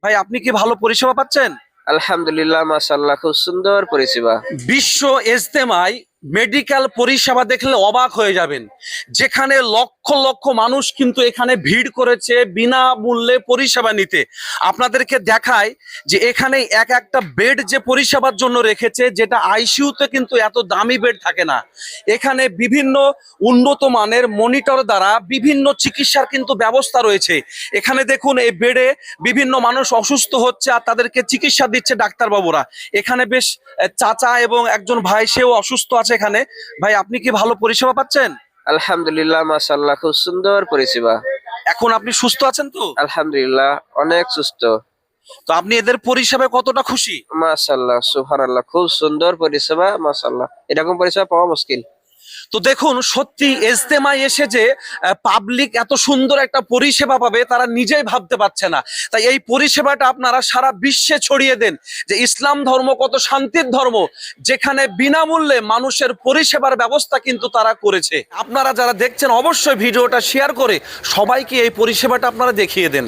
ভাই আপনি কি ভালো পরিষেবা পাচ্ছেন? আলহামদুলিল্লাহ, মাশাআল্লাহ, খুব সুন্দর পরিষেবা। বিশ্ব ইজতেমায় মেডিকেল পরিষেবা দেখলে অবাক হয়ে যাবেন, যেখানে লক্ষ লক্ষ মানুষ কিন্তু এখানে ভিড় করেছে বিনামূল্যে পরিষেবা নিতে। আপনাদেরকে দেখায় যে এখানে এক একটা বেড যে পরিষেবার জন্য রেখেছে, যেটা আইসিইউতে কিন্তু এত দামি বেড থাকে না। এখানে বিভিন্ন উন্নত মানের মনিটর দ্বারা বিভিন্ন চিকিৎসার কিন্তু ব্যবস্থা রয়েছে। এখানে দেখুন, এই বেডে বিভিন্ন মানুষ অসুস্থ হচ্ছে আর তাদেরকে চিকিৎসা দিচ্ছে ডাক্তারবাবুরা। এখানে বেশ চাচা এবং একজন ভাই, সেও অসুস্থ আছে এখানে। ভাই আপনি কি ভালো পরিষেবা পাচ্ছেন? আলহামদুলিল্লাহ, মাশাআল্লাহ, খুব সুন্দর পরিষেবা। এখন আপনি সুস্থ আছেন তো? আলহামদুলিল্লাহ, অনেক সুস্থ। তো আপনি এদের পরিষেবায় কতটা খুশি? মাশাআল্লাহ, সুবহানাল্লাহ, খুব সুন্দর পরিষেবা। মাশাআল্লাহ, এরকম পরিষেবা পাওয়া মুশকিল। তো দেখুন, সত্যি ইজতেমায় এসে যে পাবলিক এত সুন্দর একটা পরিষেবা পাবে তারা নিজেই ভাবতে পারছে না। তাই এই পরিষেবাটা আপনারা সারা বিশ্বে ছড়িয়ে দেন যে ইসলাম ধর্ম কত শান্তির ধর্ম, যেখানে বিনামূল্যে মানুষের পরিষেবার ব্যবস্থা কিন্তু তারা করেছে। আপনারা যারা দেখছেন অবশ্যই ভিডিওটা শেয়ার করে সবাইকে এই পরিষেবাটা আপনারা দেখিয়ে দেন।